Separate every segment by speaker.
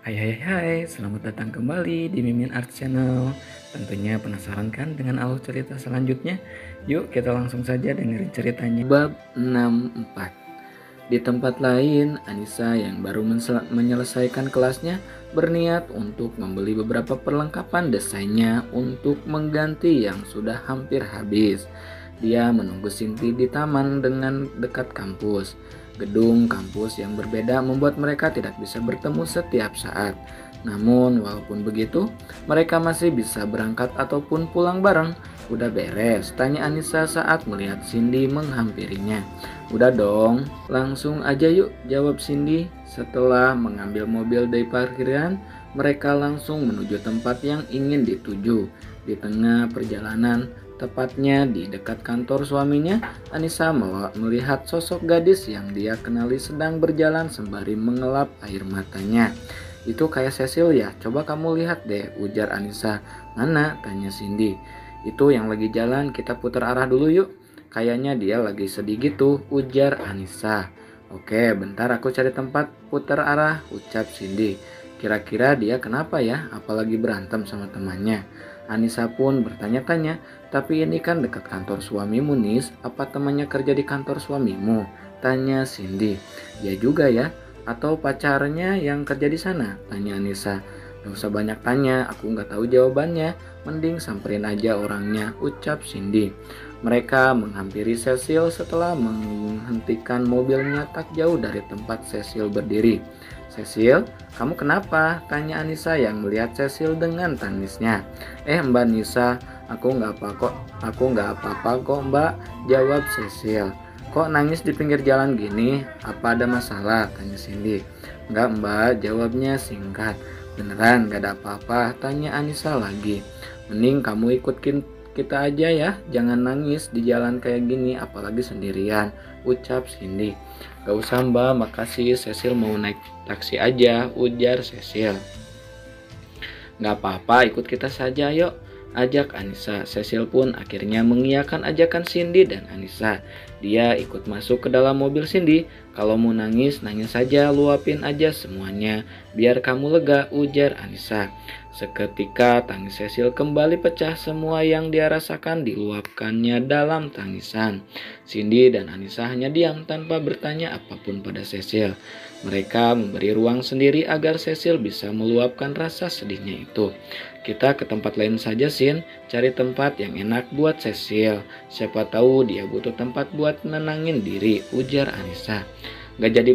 Speaker 1: Hai, selamat datang kembali di Mimin Art Channel. Tentunya penasaran kan dengan alur cerita selanjutnya? Yuk kita langsung saja dengerin ceritanya. Bab 64. Di tempat lain, Anissa yang baru menyelesaikan kelasnya berniat untuk membeli beberapa perlengkapan desainnya untuk mengganti yang sudah hampir habis. Dia menunggu Sinti di taman dengan dekat kampus. Gedung kampus yang berbeda membuat mereka tidak bisa bertemu setiap saat. Namun walaupun begitu, mereka masih bisa berangkat ataupun pulang bareng. Udah beres? Tanya Anissa saat melihat Cindy menghampirinya. Udah dong, langsung aja yuk, jawab Cindy. Setelah mengambil mobil dari parkiran, mereka langsung menuju tempat yang ingin dituju. Di tengah perjalanan, tepatnya di dekat kantor suaminya, Anissa melihat sosok gadis yang dia kenali sedang berjalan sembari mengelap air matanya. Itu kayak Cecil ya, coba kamu lihat deh, ujar Anissa. Mana? Tanya Cindy. Itu yang lagi jalan, kita putar arah dulu yuk. Kayaknya dia lagi sedih gitu, ujar Anissa. Oke, bentar aku cari tempat putar arah, ucap Cindy. Kira-kira dia kenapa ya, apalagi berantem sama temannya. Anissa pun bertanya-tanya, tapi ini kan dekat kantor suamimu Nis, apa temannya kerja di kantor suamimu? Tanya Cindy. Ya juga ya, atau pacarnya yang kerja di sana? Tanya Anissa. Gak usah banyak tanya, aku nggak tahu jawabannya, mending samperin aja orangnya, ucap Cindy. Mereka menghampiri Cecil setelah menghentikan mobilnya tak jauh dari tempat Cecil berdiri. Cecil, kamu kenapa? Tanya Anissa yang melihat Cecil dengan tangisnya. Mbak Nisa, aku nggak apa-apa kok mbak, jawab Cecil. Kok nangis di pinggir jalan gini? Apa ada masalah? Tanya Cindy. Nggak mbak, jawabnya singkat. Beneran nggak ada apa-apa? Tanya Anissa lagi. Mending kamu ikutin kita aja ya, jangan nangis di jalan kayak gini, apalagi sendirian, ucap Cindy. Gak usah mbak, makasih, Cecil mau naik taksi aja, ujar Cecil. Gak apa-apa, ikut kita saja yuk, ajak Anissa. Cecil pun akhirnya mengiyakan ajakan Cindy dan Anissa. Dia ikut masuk ke dalam mobil Cindy. Kalau mau nangis, nangis saja, luapin aja semuanya, biar kamu lega, ujar Anissa. Seketika tangis Cecil kembali pecah, semua yang dia rasakan diluapkannya dalam tangisan. Cindy dan Anissa hanya diam tanpa bertanya apapun pada Cecil. Mereka memberi ruang sendiri agar Cecil bisa meluapkan rasa sedihnya itu. Kita ke tempat lain saja, Sin. Cari tempat yang enak buat Cecil. Siapa tahu dia butuh tempat buat nenangin diri, ujar Anissa. Gak jadi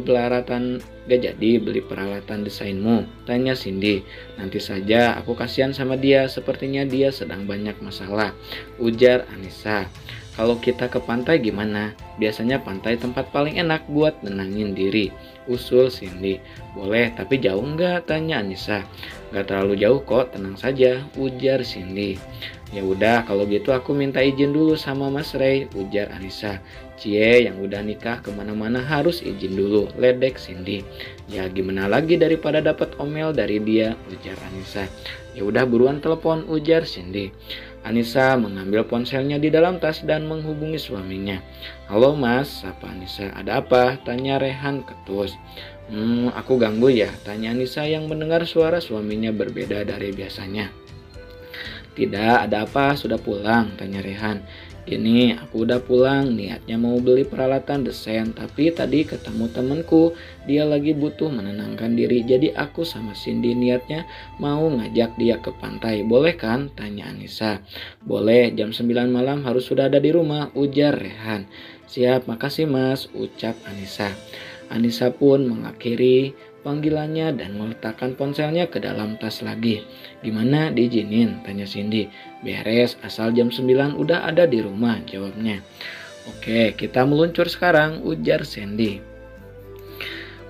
Speaker 1: beli peralatan desainmu? Tanya Cindy. Nanti saja, aku kasihan sama dia, sepertinya dia sedang banyak masalah, ujar Anissa. Kalau kita ke pantai gimana? Biasanya pantai tempat paling enak buat nenangin diri, usul Cindy. Boleh, tapi jauh nggak? Tanya Anissa. Gak terlalu jauh kok, tenang saja, ujar Cindy. Ya udah, kalau gitu aku minta izin dulu sama Mas Ray, ujar Anissa. Cie, yang udah nikah kemana-mana harus izin dulu, ledek Cindy. Ya gimana lagi daripada dapat omel dari dia, ujar Anissa. Ya udah buruan telepon, ujar Cindy. Anissa mengambil ponselnya di dalam tas dan menghubungi suaminya. Halo mas, sapa Anissa. Ada apa? Tanya Rehan ketus. Aku ganggu ya? Tanya Anissa yang mendengar suara suaminya berbeda dari biasanya. Tidak, ada apa? Sudah pulang? Tanya Rehan. Ini aku udah pulang, niatnya mau beli peralatan desain, tapi tadi ketemu temenku, dia lagi butuh menenangkan diri, jadi aku sama Cindy niatnya mau ngajak dia ke pantai. Boleh kan? Tanya Anissa. Boleh, jam 9 malam harus sudah ada di rumah, ujar Rehan. Siap, makasih mas, ucap Anissa. Anissa pun mengakhiri panggilannya dan meletakkan ponselnya ke dalam tas lagi. Gimana, diizinin? Tanya Cindy. Beres, asal jam 9 udah ada di rumah, jawabnya. Oke, kita meluncur sekarang, ujar Cindy.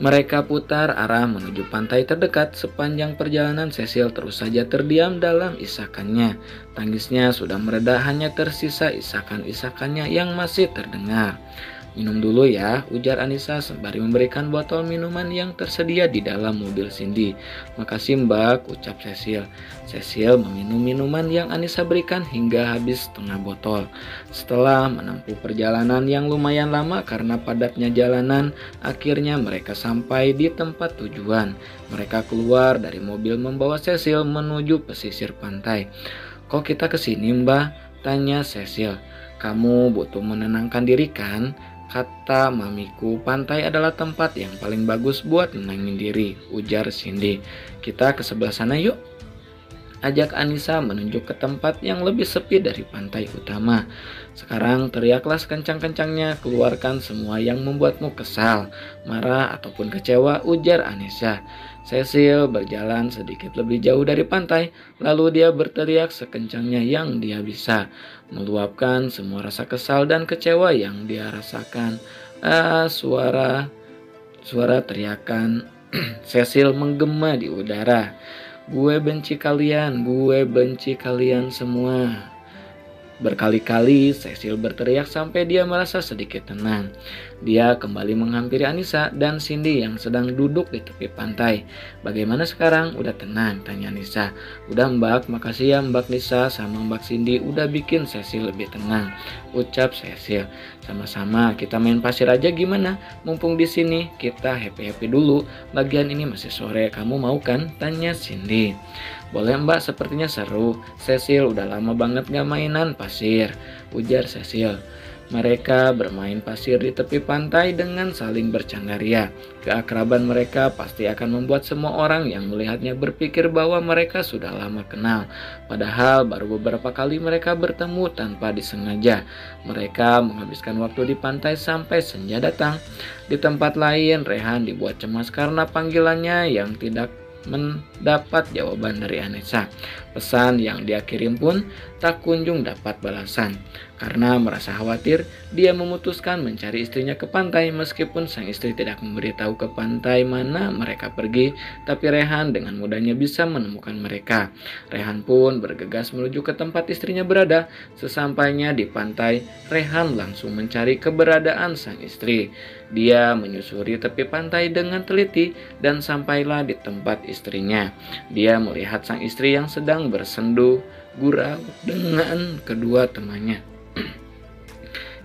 Speaker 1: Mereka putar arah menuju pantai terdekat. Sepanjang perjalanan Cecil terus saja terdiam dalam isakannya. Tangisnya sudah mereda, hanya tersisa isakan-isakannya yang masih terdengar. Minum dulu ya, ujar Anissa sembari memberikan botol minuman yang tersedia di dalam mobil Cindy. Makasih Mbak, ucap Cecil. Cecil meminum minuman yang Anissa berikan hingga habis setengah botol. Setelah menempuh perjalanan yang lumayan lama karena padatnya jalanan, akhirnya mereka sampai di tempat tujuan. Mereka keluar dari mobil membawa Cecil menuju pesisir pantai. Kok kita kesini Mbak? Tanya Cecil. Kamu butuh menenangkan diri kan? Kata mamiku, pantai adalah tempat yang paling bagus buat nenangin diri, ujar Cindy. Kita ke sebelah sana yuk. Ajak Anissa menunjuk ke tempat yang lebih sepi dari pantai utama. Sekarang teriaklah sekencang-kencangnya, keluarkan semua yang membuatmu kesal, marah ataupun kecewa, ujar Anissa. Cecil berjalan sedikit lebih jauh dari pantai, lalu dia berteriak sekencangnya yang dia bisa, meluapkan semua rasa kesal dan kecewa yang dia rasakan. Suara teriakan Cecil menggema di udara. Gue benci kalian semua. Berkali-kali Cecil berteriak sampai dia merasa sedikit tenang. Dia kembali menghampiri Anissa dan Cindy yang sedang duduk di tepi pantai. Bagaimana sekarang? Udah tenang? Tanya Anissa. Udah Mbak, makasih ya Mbak Nisa sama Mbak Cindy udah bikin Cecil lebih tenang, ucap Cecil. Sama-sama, kita main pasir aja gimana? Mumpung di sini kita happy-happy dulu. Bagian ini masih sore, kamu mau kan? Tanya Cindy. Boleh Mbak, sepertinya seru. Cecil udah lama banget gak mainan pasir, ujar Cecil. Mereka bermain pasir di tepi pantai dengan saling bercanda ria. Keakraban mereka pasti akan membuat semua orang yang melihatnya berpikir bahwa mereka sudah lama kenal. Padahal baru beberapa kali mereka bertemu tanpa disengaja. Mereka menghabiskan waktu di pantai sampai senja datang. Di tempat lain, Rehan dibuat cemas karena panggilannya yang tidak mendapat jawaban dari Anissa. Pesan yang dia kirim pun tak kunjung dapat balasan. Karena merasa khawatir, dia memutuskan mencari istrinya ke pantai meskipun sang istri tidak memberitahu ke pantai mana mereka pergi, tapi Rehan dengan mudahnya bisa menemukan mereka. Rehan pun bergegas menuju ke tempat istrinya berada. Sesampainya di pantai, Rehan langsung mencari keberadaan sang istri. Dia menyusuri tepi pantai dengan teliti dan sampailah di tempat istrinya. Dia melihat sang istri yang sedang bersendu gurau dengan kedua temannya.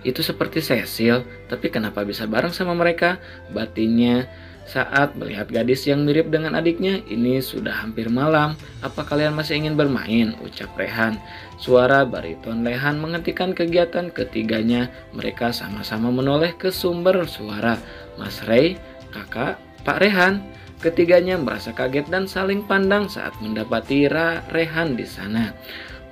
Speaker 1: Itu seperti Cecil, tapi kenapa bisa bareng sama mereka? Batinnya saat melihat gadis yang mirip dengan adiknya. Ini sudah hampir malam, apa kalian masih ingin bermain? Ucap Rehan. Suara bariton Rehan menghentikan kegiatan ketiganya. Mereka sama-sama menoleh ke sumber suara. Mas Ray, kakak, Pak Rehan. Ketiganya merasa kaget dan saling pandang saat mendapati Rehan di sana.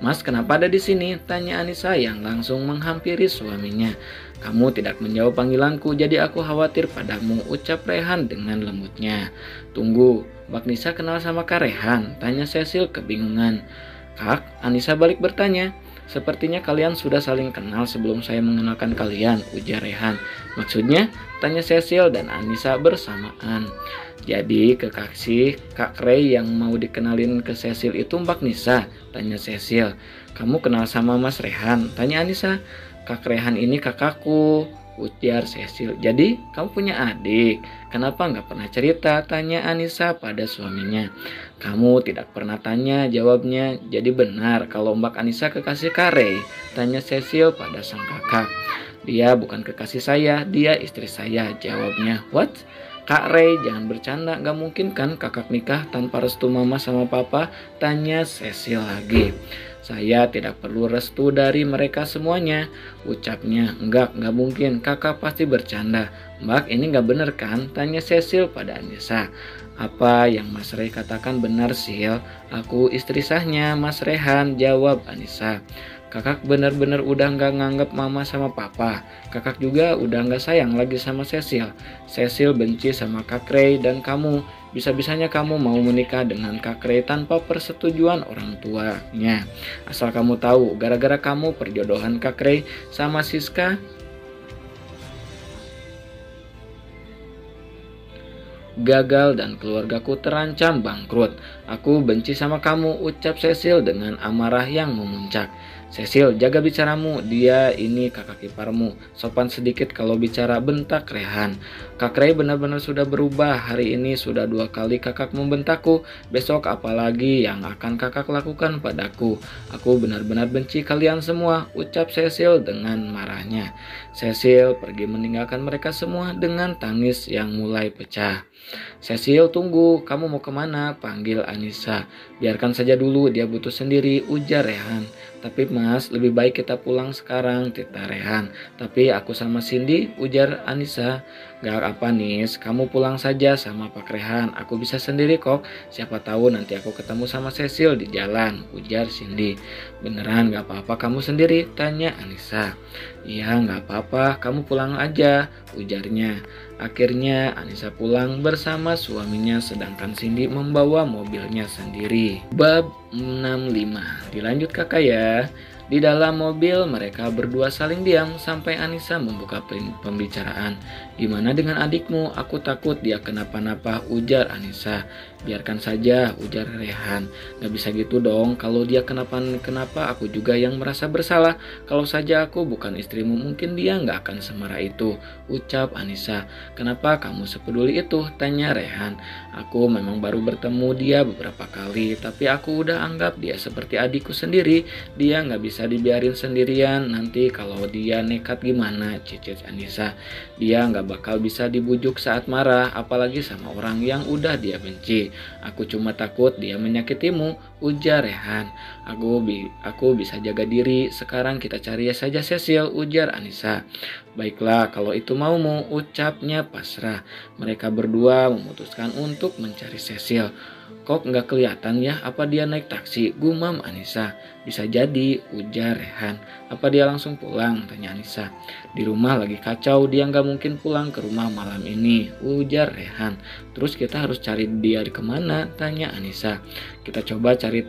Speaker 1: Mas, kenapa ada di sini? Tanya Anissa yang langsung menghampiri suaminya. Kamu tidak menjawab panggilanku, jadi aku khawatir padamu, ucap Rehan dengan lembutnya. Tunggu, Mbak Nisa kenal sama Kak Rehan? Tanya Cecil kebingungan. Kak, Anissa balik bertanya. Sepertinya kalian sudah saling kenal sebelum saya mengenalkan kalian, ujar Rehan. Maksudnya? Tanya Cecil dan Anissa bersamaan. Jadi kekasih Kak Ray yang mau dikenalin ke Cecil itu Mbak Nisa? Tanya Cecil. Kamu kenal sama Mas Rehan? Tanya Anissa. Kak Rehan ini kakakku, ujar Cecil. Jadi kamu punya adik? Kenapa nggak pernah cerita? Tanya Anissa pada suaminya. Kamu tidak pernah tanya, jawabnya. Jadi benar kalau Mbak Anissa kekasih Kak Ray? Tanya Cecil pada sang kakak. Dia bukan kekasih saya, dia istri saya, jawabnya. What? Kak Ray, jangan bercanda, gak mungkin kan kakak nikah tanpa restu mama sama papa? Tanya Cecil lagi. Saya tidak perlu restu dari mereka semuanya, ucapnya. Enggak mungkin, kakak pasti bercanda. Mbak, ini gak bener kan? Tanya Cecil pada Anissa. Apa yang Mas Ray katakan benar, Sil. Aku istri sahnya Mas Rehan, jawab Anissa. Kakak benar-benar udah gak nganggap mama sama papa. Kakak juga udah gak sayang lagi sama Cecil. Cecil benci sama Kak Ray dan kamu. Bisa-bisanya kamu mau menikah dengan Kak Ray tanpa persetujuan orang tuanya. Asal kamu tahu, gara-gara kamu perjodohan Kak Ray sama Siska gagal dan keluargaku terancam bangkrut. Aku benci sama kamu, ucap Cecil dengan amarah yang memuncak. Cecil, jaga bicaramu, dia ini kakak iparmu. Sopan sedikit kalau bicara, bentak Rehan. Kak Rey benar-benar sudah berubah, hari ini sudah 2 kali kakak membentakku. Besok apalagi yang akan kakak lakukan padaku? Aku benar-benar benci kalian semua, ucap Cecil dengan marahnya. Cecil pergi meninggalkan mereka semua dengan tangis yang mulai pecah. Cecil, tunggu, kamu mau kemana? Panggil Anissa. Biarkan saja dulu, dia butuh sendiri, ujar Rehan. Tapi mas, lebih baik kita pulang sekarang, tita Rehan. Tapi aku sama Cindy, ujar Anissa. Gak apa Nis, kamu pulang saja sama Pak Rehan, aku bisa sendiri kok. Siapa tahu nanti aku ketemu sama Cecil di jalan, ujar Cindy. Beneran gak apa-apa kamu sendiri? Tanya Anissa. Iya gak apa-apa, kamu pulang aja, ujarnya. Akhirnya Anissa pulang bersama suaminya sedangkan Cindy membawa mobilnya sendiri. Bab 65. Dilanjut kakak ya. Di dalam mobil mereka berdua saling diam sampai Anissa membuka pembicaraan. Gimana dengan adikmu? Aku takut dia kenapa-napa, ujar Anissa. Biarkan saja, ujar Rehan. Gak bisa gitu dong, kalau dia kenapa-kenapa aku juga yang merasa bersalah. Kalau saja aku bukan istrimu mungkin dia gak akan semarah itu, ucap Anissa. Kenapa kamu sepeduli itu? Tanya Rehan. Aku memang baru bertemu dia beberapa kali, tapi aku udah anggap dia seperti adikku sendiri. Dia gak bisa dibiarin sendirian, nanti kalau dia nekat gimana, cicit Anissa. Dia gak bakal bisa dibujuk saat marah, apalagi sama orang yang udah dia benci. Aku cuma takut dia menyakitimu, ujar Rehan. Aku bisa jaga diri, sekarang kita cari saja Cecil, ujar Anissa. Baiklah, kalau itu maumu, ucapnya pasrah. Mereka berdua memutuskan untuk mencari Cecil. Kok nggak kelihatan ya, apa dia naik taksi, gumam Anissa. Bisa jadi, ujar Rehan. Apa dia langsung pulang, tanya Anissa. Di rumah lagi kacau, dia nggak mungkin pulang ke rumah malam ini, ujar Rehan. Terus kita harus cari dia di kemana, tanya Anissa. Kita coba cari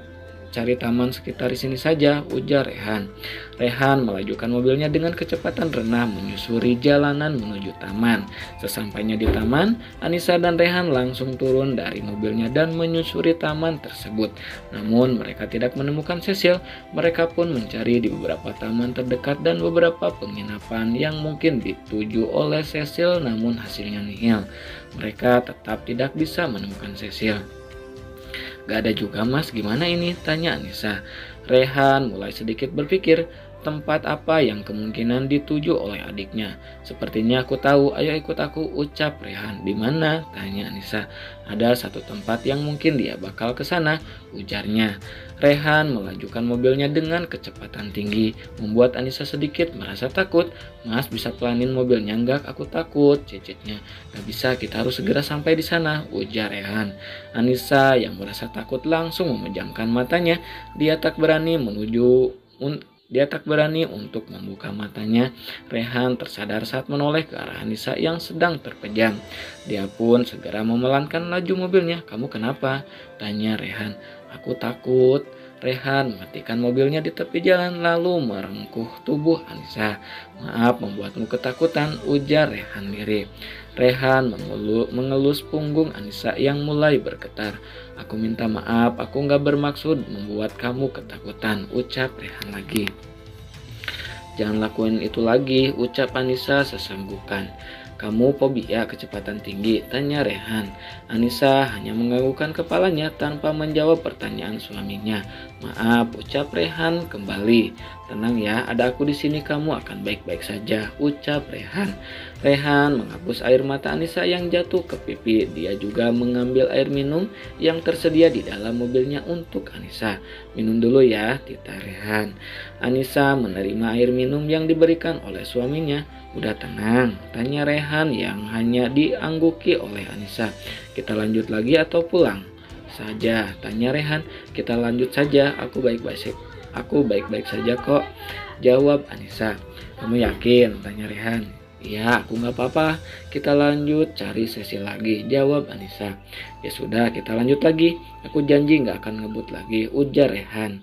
Speaker 1: taman sekitar sini saja, ujar Rehan. Rehan melajukan mobilnya dengan kecepatan rendah menyusuri jalanan menuju taman. Sesampainya di taman, Anissa dan Rehan langsung turun dari mobilnya dan menyusuri taman tersebut. Namun mereka tidak menemukan Cecil. Mereka pun mencari di beberapa taman terdekat dan beberapa penginapan yang mungkin dituju oleh Cecil, namun hasilnya nihil. Mereka tetap tidak bisa menemukan Cecil. Gak ada juga mas, gimana ini? Tanya Anissa. Rehan mulai sedikit berpikir, tempat apa yang kemungkinan dituju oleh adiknya. Sepertinya aku tahu, ayo ikut aku, ucap Rehan. Di mana? Tanya Anissa. Ada satu tempat yang mungkin dia bakal ke sana, ujarnya. Rehan melajukan mobilnya dengan kecepatan tinggi, membuat Anissa sedikit merasa takut. Mas bisa pelanin mobilnya? Enggak, aku takut, cicitnya. Gak bisa, kita harus segera sampai di sana, ujar Rehan. Anissa yang merasa takut langsung memejamkan matanya. Dia tak berani untuk membuka matanya. Rehan tersadar saat menoleh ke arah Anissa yang sedang terpejam. Dia pun segera memelankan laju mobilnya. Kamu kenapa? Tanya Rehan. Aku takut. Rehan mematikan mobilnya di tepi jalan lalu merengkuh tubuh Anissa. Maaf membuatmu ketakutan, ujar Rehan lirih. Rehan mengelus punggung Anissa yang mulai bergetar. Aku minta maaf, aku gak bermaksud membuat kamu ketakutan, ucap Rehan lagi. Jangan lakuin itu lagi, ucap Anissa sesenggukan. Kamu fobia kecepatan tinggi? Tanya Rehan. Anissa hanya menganggukkan kepalanya tanpa menjawab pertanyaan suaminya. Maaf, ucap Rehan kembali. Tenang ya, ada aku di sini, kamu akan baik-baik saja, ucap Rehan. Rehan menghapus air mata Anissa yang jatuh ke pipi. Dia juga mengambil air minum yang tersedia di dalam mobilnya untuk Anissa. Minum dulu ya, tita Rehan. Anissa menerima air minum yang diberikan oleh suaminya. Udah tenang, tanya Rehan yang hanya diangguki oleh Anissa. Kita lanjut lagi atau pulang saja? Tanya Rehan. Kita lanjut saja, aku baik-baik saja kok, jawab Anissa. Kamu yakin? Tanya Rehan. Iya, aku gak apa-apa, kita lanjut cari Cecil lagi, jawab Anissa. Ya sudah, kita lanjut lagi, aku janji gak akan ngebut lagi, ujar Rehan.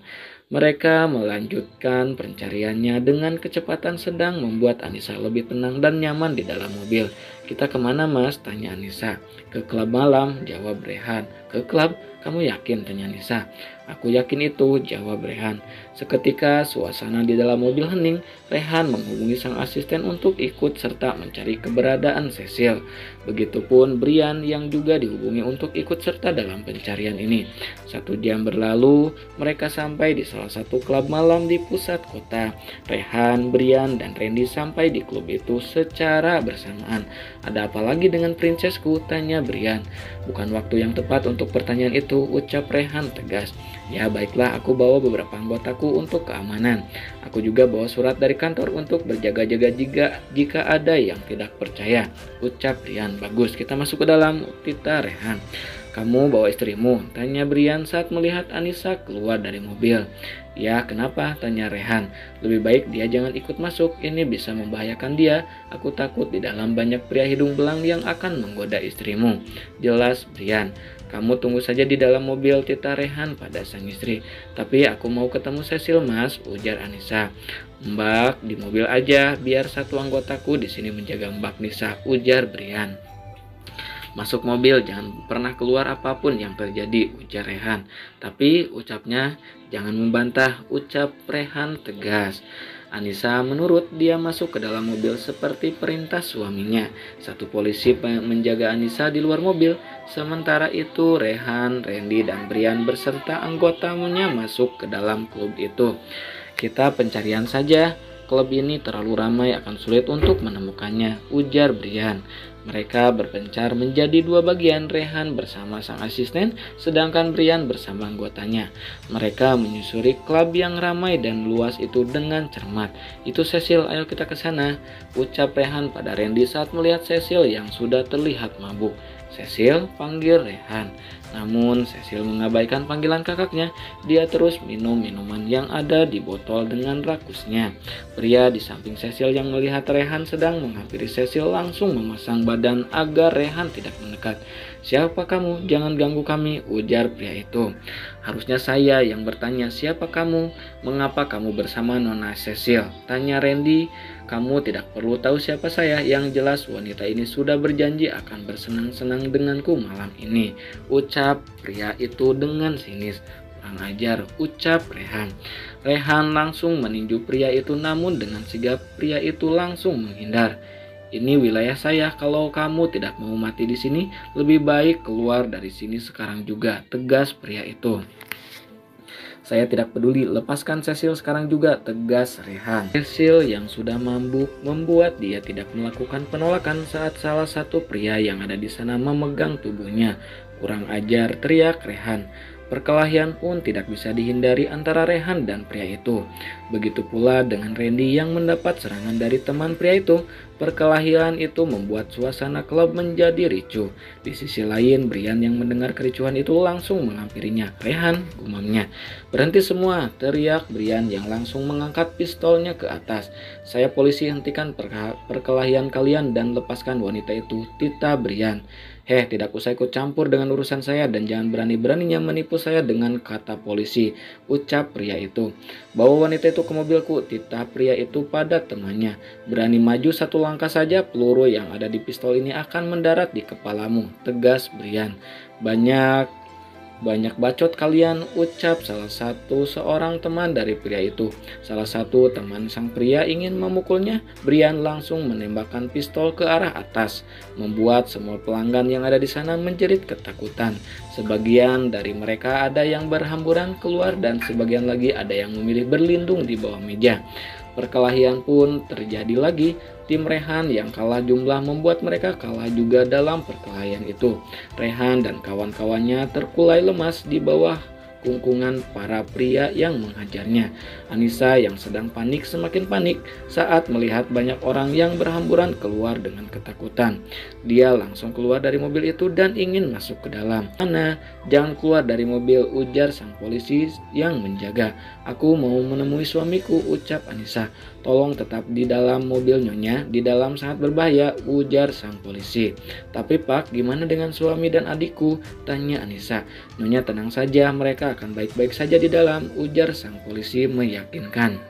Speaker 1: Mereka melanjutkan pencariannya dengan kecepatan sedang membuat Anissa lebih tenang dan nyaman di dalam mobil. "Kita kemana mas?" tanya Anissa. "Ke klub malam," jawab Rehan. "Ke klub? Kamu yakin?" tanya Anissa. "Aku yakin itu," jawab Rehan. Seketika suasana di dalam mobil hening. Rehan menghubungi sang asisten untuk ikut serta mencari keberadaan Cecil. Begitupun Brian yang juga dihubungi untuk ikut serta dalam pencarian ini. 1 jam berlalu, mereka sampai di salah satu klub malam di pusat kota. Rehan, Brian, dan Randy sampai di klub itu secara bersamaan. "Ada apa lagi dengan princessku?" tanya Brian. "Bukan waktu yang tepat untuk pertanyaan itu," ucap Rehan tegas. "Ya baiklah, aku bawa beberapa anggotaku untuk keamanan. Aku juga bawa surat dari kantor untuk berjaga-jaga jika ada yang tidak percaya," ucap Brian. "Bagus, kita masuk ke dalam," tita Rehan. "Kamu bawa istrimu?" tanya Brian saat melihat Anissa keluar dari mobil. "Ya, kenapa?" tanya Rehan. "Lebih baik dia jangan ikut masuk, ini bisa membahayakan dia. Aku takut di dalam banyak pria hidung belang yang akan menggoda istrimu," jelas Brian. "Kamu tunggu saja di dalam mobil," tita Rehan pada sang istri. "Tapi aku mau ketemu Cecil mas," ujar Anissa. "Mbak di mobil aja, biar satu anggotaku di sini menjaga Mbak Nisa," ujar Brian. "Masuk mobil, jangan pernah keluar apapun yang terjadi," ujar Rehan. "Tapi," ucapnya, "jangan membantah," ucap Rehan tegas. Anissa menurut, dia masuk ke dalam mobil seperti perintah suaminya. 1 polisi menjaga Anissa di luar mobil. Sementara itu Rehan, Randy, dan Brian beserta anggotanya masuk ke dalam klub itu. "Kita pencarian saja. Klub ini terlalu ramai, akan sulit untuk menemukannya," ujar Brian. Mereka berpencar menjadi 2 bagian, Rehan bersama sang asisten, sedangkan Brian bersama anggotanya. Mereka menyusuri klub yang ramai dan luas itu dengan cermat. "Itu Cecil, ayo kita ke sana," ucap Rehan pada Randy saat melihat Cecil yang sudah terlihat mabuk. "Cecil," panggil Rehan. Namun Cecil mengabaikan panggilan kakaknya. Dia terus minum minuman yang ada di botol dengan rakusnya. Pria di samping Cecil yang melihat Rehan sedang menghampiri Cecil langsung memasang badan agar Rehan tidak mendekat. "Siapa kamu? Jangan ganggu kami," ujar pria itu. "Harusnya saya yang bertanya, siapa kamu? Mengapa kamu bersama Nona Cecil?" tanya Randy. "Kamu tidak perlu tahu siapa saya. Yang jelas wanita ini sudah berjanji akan bersenang-senang denganku malam ini," ucap pria itu dengan sinis. "Kurang ajar," ucap Rehan. Rehan langsung meninju pria itu, namun dengan sigap pria itu langsung menghindar. "Ini wilayah saya. Kalau kamu tidak mau mati di sini, lebih baik keluar dari sini sekarang juga," tegas pria itu. "Saya tidak peduli, lepaskan Cecil sekarang juga," tegas Rehan. Cecil yang sudah mabuk membuat dia tidak melakukan penolakan saat salah satu pria yang ada di sana memegang tubuhnya. "Kurang ajar," teriak Rehan. Perkelahian pun tidak bisa dihindari antara Rehan dan pria itu. Begitu pula dengan Randy yang mendapat serangan dari teman pria itu. Perkelahian itu membuat suasana klub menjadi ricuh. Di sisi lain, Brian yang mendengar kericuhan itu langsung menghampirinya. "Rehan," gumamnya. "Berhenti semua," teriak Brian yang langsung mengangkat pistolnya ke atas. "Saya polisi, hentikan perkelahian kalian dan lepaskan wanita itu," tita Brian. "Heh, tidak usah ikut campur dengan urusan saya dan jangan berani-beraninya menipu saya dengan kata polisi," ucap pria itu. "Bawa wanita itu ke mobilku," titah pria itu pada temannya. "Berani maju 1 langkah saja, peluru yang ada di pistol ini akan mendarat di kepalamu," tegas Brian. Banyak bacot kalian," ucap seorang teman dari pria itu. Salah satu teman sang pria ingin memukulnya. Brian langsung menembakkan pistol ke arah atas, membuat semua pelanggan yang ada di sana menjerit ketakutan. Sebagian dari mereka ada yang berhamburan keluar dan sebagian lagi ada yang memilih berlindung di bawah meja. Perkelahian pun terjadi lagi. Tim Rehan yang kalah jumlah membuat mereka kalah juga dalam perkelahian itu. Rehan dan kawan-kawannya terkulai lemas di bawah kungkungan para pria yang menghajarnya. Anissa yang sedang panik semakin panik saat melihat banyak orang yang berhamburan keluar dengan ketakutan. Dia langsung keluar dari mobil itu dan ingin masuk ke dalam. "Mana? Jangan keluar dari mobil," ujar sang polisi yang menjaga. "Aku mau menemui suamiku," ucap Anissa. "Tolong tetap di dalam mobil Nyonya, di dalam sangat berbahaya," ujar sang polisi. "Tapi Pak, gimana dengan suami dan adikku?" tanya Anissa. "Nyonya tenang saja, mereka akan baik-baik saja di dalam," ujar sang polisi meyakinkan.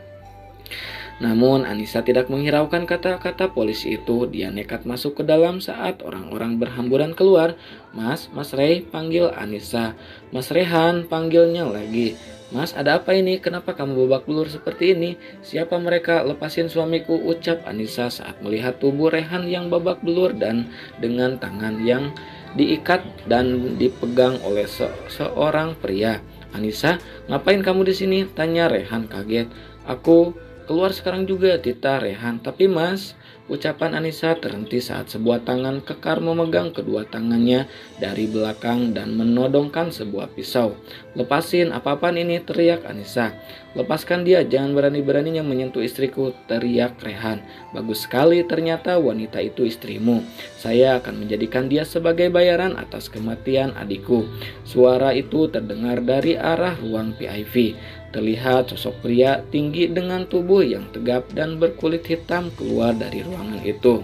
Speaker 1: Namun Anissa tidak menghiraukan kata-kata polisi itu. Dia nekat masuk ke dalam saat orang-orang berhamburan keluar. Mas Rey, panggil Anissa. Mas Rehan, panggilnya lagi. Mas, ada apa ini? Kenapa kamu babak belur seperti ini? Siapa mereka? Lepasin suamiku, ucap Anissa saat melihat tubuh Rehan yang babak belur dan dengan tangan yang diikat dan dipegang oleh seorang pria. Anissa, ngapain kamu di sini? Tanya Rehan kaget. Aku keluar sekarang juga, tita Rehan. Tapi mas, ucapan Anissa terhenti saat sebuah tangan kekar memegang kedua tangannya dari belakang dan menodongkan sebuah pisau. Lepasin, apa-apaan ini? Teriak Anissa. Lepaskan dia, jangan berani-beraninya menyentuh istriku, teriak Rehan. Bagus sekali, ternyata wanita itu istrimu. Saya akan menjadikan dia sebagai bayaran atas kematian adikku. Suara itu terdengar dari arah ruang PIV. Terlihat sosok pria tinggi dengan tubuh yang tegap dan berkulit hitam keluar dari ruangan itu.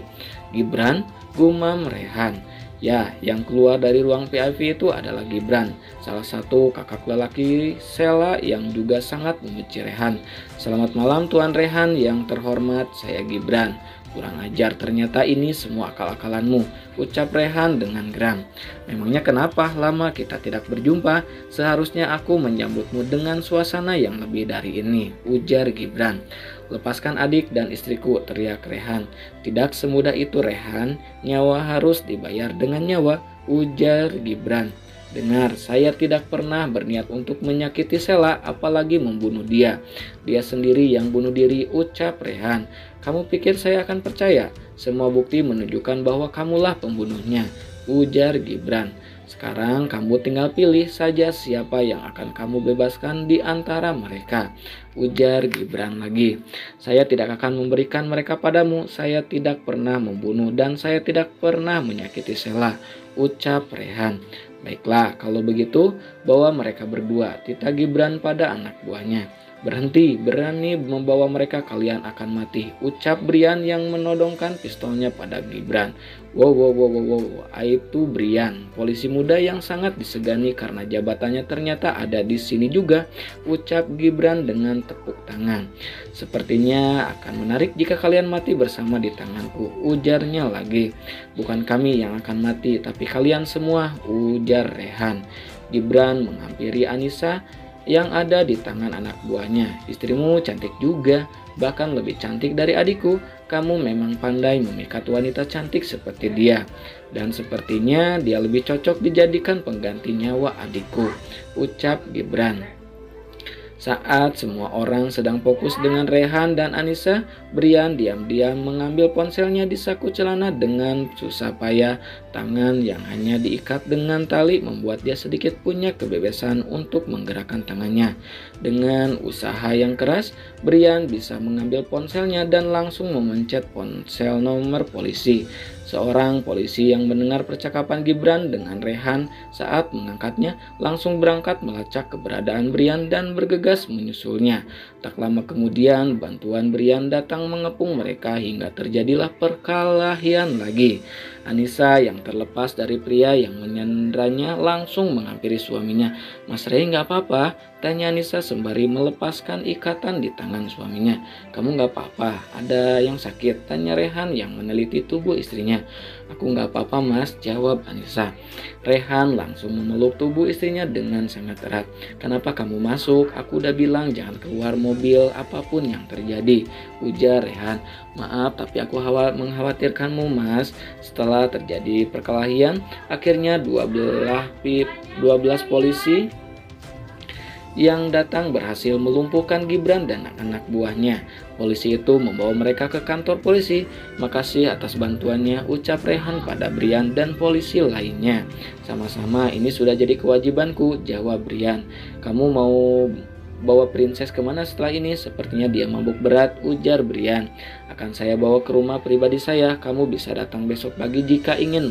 Speaker 1: Gibran, gumam Rehan. Ya, yang keluar dari ruang PIV itu adalah Gibran, salah satu kakak lelaki Sela yang juga sangat membenci Rehan. Selamat malam Tuan Rehan yang terhormat, saya Gibran. Kurang ajar, ternyata ini semua akal-akalanmu, ucap Rehan dengan geram. Memangnya kenapa lama kita tidak berjumpa? Seharusnya aku menyambutmu dengan suasana yang lebih dari ini, ujar Gibran. Lepaskan adik dan istriku, teriak Rehan. Tidak semudah itu Rehan, nyawa harus dibayar dengan nyawa, ujar Gibran. Dengar, saya tidak pernah berniat untuk menyakiti Sela, apalagi membunuh dia. Dia sendiri yang bunuh diri, ucap Rehan. Kamu pikir saya akan percaya? Semua bukti menunjukkan bahwa kamulah pembunuhnya, ujar Gibran. Sekarang kamu tinggal pilih saja siapa yang akan kamu bebaskan di antara mereka, ujar Gibran lagi. Saya tidak akan memberikan mereka padamu, saya tidak pernah membunuh dan saya tidak pernah menyakiti Sela, ucap Rehan. Baiklah, kalau begitu bawa mereka berdua, tita Gibran pada anak buahnya. Berhenti, berani membawa mereka kalian akan mati, ucap Brian yang menodongkan pistolnya pada Gibran. Wow, itu Brian, polisi muda yang sangat disegani karena jabatannya ternyata ada di sini juga, ucap Gibran dengan tepuk tangan. Sepertinya akan menarik jika kalian mati bersama di tanganku, ujarnya lagi. Bukan kami yang akan mati, tapi kalian semua, ujar Rehan. Gibran menghampiri Anissa yang ada di tangan anak buahnya. Istrimu cantik juga, bahkan lebih cantik dari adikku. Kamu memang pandai memikat wanita cantik seperti dia. Dan sepertinya dia lebih cocok dijadikan pengganti nyawa adikku, ucap Gibran. Saat semua orang sedang fokus dengan Rehan dan Anissa, Brian diam-diam mengambil ponselnya di saku celana dengan susah payah. Tangan yang hanya diikat dengan tali membuat dia sedikit punya kebebasan untuk menggerakkan tangannya. Dengan usaha yang keras, Brian bisa mengambil ponselnya dan langsung memencet ponsel nomor polisi. Seorang polisi yang mendengar percakapan Gibran dengan Rehan saat mengangkatnya langsung berangkat melacak keberadaan Brian dan bergegas menyusulnya. Tak lama kemudian bantuan Brian datang mengepung mereka hingga terjadilah perkelahian lagi. Anissa yang terlepas dari pria yang menyandranya langsung menghampiri suaminya. Mas Rey nggak apa-apa? Tanya Anissa sembari melepaskan ikatan di tangan suaminya. Kamu nggak apa-apa? Ada yang sakit? Tanya Rehan yang meneliti tubuh istrinya. Aku nggak apa-apa mas, jawab Anissa. Rehan langsung memeluk tubuh istrinya dengan sangat erat. Kenapa kamu masuk? Aku udah bilang jangan keluar mobil apapun yang terjadi, ujar Rehan. Maaf tapi aku mengkhawatirkanmu mas. Setelah terjadi perkelahian, akhirnya 12 polisi yang datang berhasil melumpuhkan Gibran dan anak buahnya. Polisi itu membawa mereka ke kantor polisi. Makasih atas bantuannya, ucap Rehan pada Brian dan polisi lainnya. Sama-sama, ini sudah jadi kewajibanku, jawab Brian. Kamu mau bawa princess kemana setelah ini? Sepertinya dia mabuk berat, ujar Brian. Akan saya bawa ke rumah pribadi saya. Kamu bisa datang besok pagi jika ingin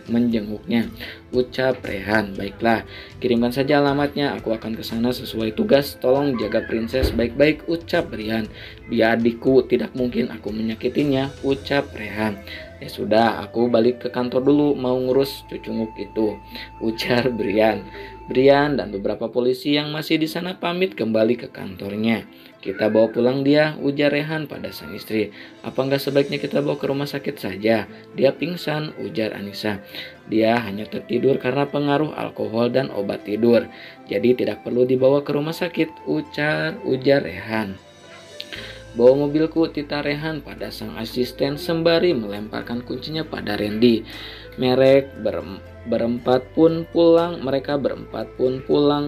Speaker 1: menjenguknya. Ucap Rehan. Baiklah, kirimkan saja alamatnya. Aku akan ke sana sesuai tugas. Tolong jaga princess baik-baik. Ucap Brian. Dia adikku, tidak mungkin aku menyakitinya. Ucap Rehan. Ya sudah, aku balik ke kantor dulu, mau ngurus cucunguk itu. Ujar Brian. Brian dan beberapa polisi yang masih di sana pamit kembali ke kantornya. Kita bawa pulang dia, ujar Rehan pada sang istri. Apa nggak sebaiknya kita bawa ke rumah sakit saja? Dia pingsan, ujar Anissa. Dia hanya tertidur karena pengaruh alkohol dan obat tidur. Jadi tidak perlu dibawa ke rumah sakit, ujar Rehan. Bawa mobilku, tita Rehan pada sang asisten sembari melemparkan kuncinya pada Randy. Mereka berempat pun pulang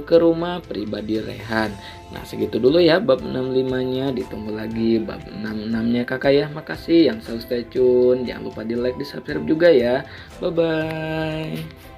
Speaker 1: ke rumah pribadi Rehan. Nah, segitu dulu ya bab 65-nya. Ditunggu lagi bab 66-nya kakak ya. Makasih yang selalu stay tune. Jangan lupa di like, di subscribe juga ya. Bye bye.